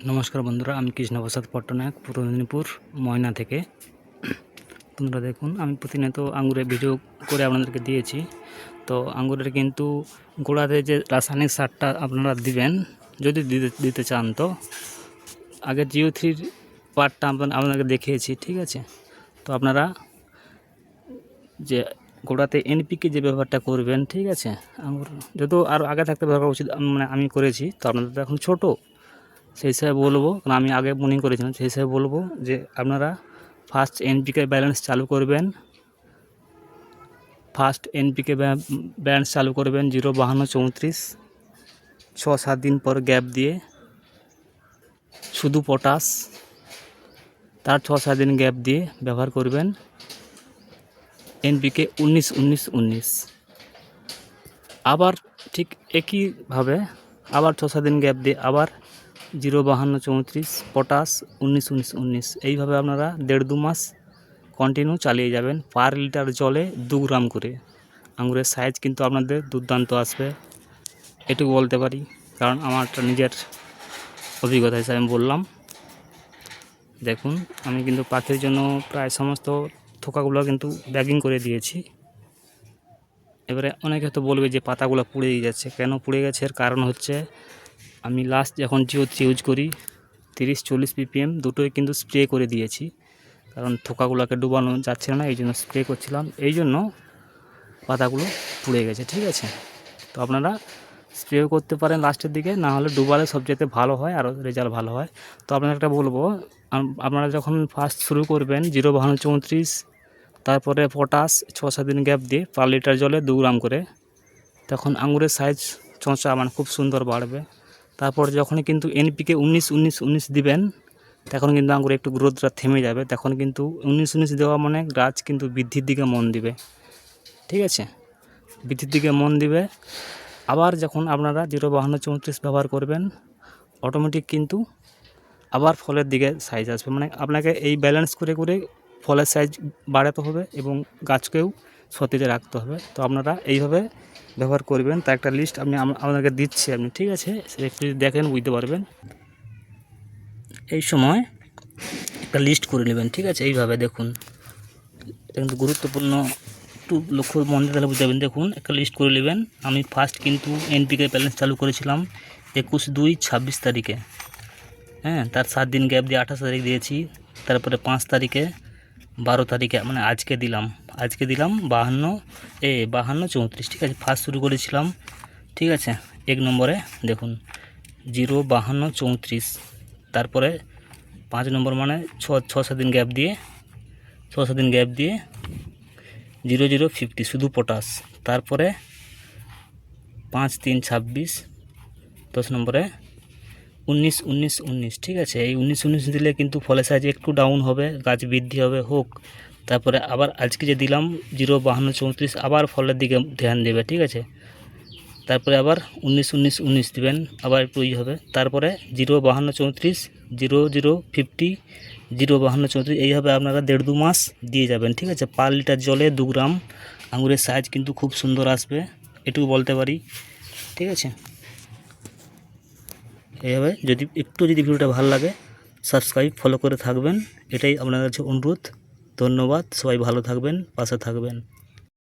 নমস্কার বন্ধুরা, আমি কৃষ্ণপ্রসাদ পট্টনায়ক, পূর্ব মেদিনীপুর ময়না থেকে। বন্ধুরা দেখুন, আমি প্রতিনিয়ত আঙ্গুরের ভিডিও করে আপনাদেরকে দিয়েছি। তো আঙ্গুরের কিন্তু গোড়াতে যে রাসায়নিক সারটা আপনারা দিবেন, যদি দিতে চান, তো আগে জিও3 পার্টটা আপনাদেরকে দেখিয়েছি, ঠিক আছে। তো আপনারা যে গোড়াতে এনপিকে যে ব্যবহারটা করবেন, ঠিক আছে। আঙ্গুর যত আরও আগে থাকতে ব্যবহার করা উচিত, আমি করেছি। তো আপনাদের তো এখন ছোটো, সেই হিসাবে বলবো, কারণ আমি আগে মর্নিং করেছিলাম, সেই হিসাবে বলবো যে আপনারা ফার্স্ট এনপিকে ব্যালেন্স চালু করবেন। ফার্স্ট এনপিকে ব্যালেন্স চালু করবেন 0-52-34, 6-7 দিন পর গ্যাপ দিয়ে শুধু পটাশ, তার 6-7 দিন গ্যাপ দিয়ে ব্যবহার করবেন এনপিকে 19-19-19। আবার ঠিক একইভাবে আবার 6-7 দিন গ্যাপ দিয়ে আবার 0-52-34 পটাশ 19-19-19। এইভাবে আপনারা 1.5-2 মাস কন্টিনিউ চালিয়ে যাবেন, পার লিটার জলে 2 গ্রাম করে। আঙুরের সাইজ কিন্তু আপনাদের দুর্দান্ত আসবে, এটুকু বলতে পারি, কারণ আমারটা নিজের অভিজ্ঞতা হিসাবে আমি বললাম। দেখুন, আমি কিন্তু পাখির জন্য প্রায় সমস্ত থোকাগুলো কিন্তু ব্যাগিং করে দিয়েছি। এবারে অনেকে তো বলবে যে পাতাগুলো পুড়ে যাচ্ছে, কেন পুড়ে গেছে? এর কারণ হচ্ছে আমি লাস্ট যখন জিও3 ইউজ করি 30-40 ppm দুটোই কিন্তু স্প্রে করে দিয়েছি, কারণ থোকাগুলোকে ডুবানো যাচ্ছে না, এই জন্য স্প্রে করছিলাম, এই জন্য পাতাগুলো পুড়ে গেছে, ঠিক আছে। তো আপনারা স্প্রেও করতে পারেন লাস্টের দিকে, না হলে ডুবালে সবচেয়ে ভালো হয়, আরও রেজাল্ট ভালো হয়। তো আপনারা একটা বলবো, আপনারা যখন ফার্স্ট শুরু করবেন 0-52-34, তারপরে পটাশ 6-7 দিন গ্যাপ দিয়ে পার লিটার জলে 2 গ্রাম করে, তখন আঙুরের সাইজ চোঁচা খুব সুন্দর বাড়বে। তারপর যখন কিন্তু এনপিকে 19-19-19 দিবেন, তখন কিন্তু আঙুরে একটু গ্রোথটা থেমে যাবে, তখন কিন্তু 19-19 দেওয়া মানে গাছ কিন্তু বৃদ্ধির দিকে মন দিবে, ঠিক আছে, বৃদ্ধির দিকে মন দিবে। আবার যখন আপনারা 0-52-34 ব্যবহার করবেন, অটোমেটিক কিন্তু আবার ফলের দিকে সাইজ আসবে। আপনাকে এই ব্যালেন্স করে করে ফলের সাইজ বাড়াতে হবে এবং গাছকেও সতেজে রাখতে হবে। তো আপনারা এইভাবে ব্যবহার করবেন, তার একটা লিস্ট আপনাদেরকে দিচ্ছি, আপনি, ঠিক আছে, একটু যদি দেখেন বুঝতে পারবেন। এই সময় একটা লিস্ট করে নেবেন, ঠিক আছে, এইভাবে দেখুন, এটা কিন্তু গুরুত্বপূর্ণ, একটু লক্ষ্য মন দিয়ে তাহলে বুঝতে পারবেন। দেখুন, একটা লিস্ট করে নেবেন। আমি ফার্স্ট কিন্তু এনপিকে ব্যালেন্স চালু করেছিলাম 21/2/26 তারিখে, হ্যাঁ, তার 7 দিন গ্যাপ দিয়ে 28 তারিখ দিয়েছি, তারপরে 5 তারিখে, 12 তারিখে, আজকে দিলাম 52-34, ঠিক আছে। ফার্স্ট শুরু করেছিলাম, ঠিক আছে, 1 নম্বরে দেখুন 0-52-34, তারপরে 5 নম্বর 6-7 দিন গ্যাপ দিয়ে 0-0-50 শুধু পটাশ, তারপরে 5-3-26, 10 নম্বরে 19-19-19, ঠিক আছে। এই 19-19 দিলে কিন্তু ফলের সাইজ একটু ডাউন হবে, গাছ বৃদ্ধি হবে হোক। তারপরে আবার আজকে যে দিলাম 0-52-34, আবার ফলের দিকে ধ্যান দেবে, ঠিক আছে। তারপরে আবার 19-19-19 দেবেন, আবার একটু হবে। তারপরে 0-52-34, 0-0-50, 0-52-34, এইভাবে আপনারা 1.5-2 মাস দিয়ে যাবেন, ঠিক আছে। পার লিটার জলে 2 গ্রাম, আঙুরের সাইজ কিন্তু খুব সুন্দর আসবে, এটুকু বলতে পারি, ঠিক আছে। এইভাবে যদি ভিডিওটা ভালো লাগে, সাবস্ক্রাইব ফলো করে থাকবেন, এটাই আপনাদের কাছে অনুরোধ। ধন্যবাদ, সবাই ভালো থাকবেন, পাশে থাকবেন।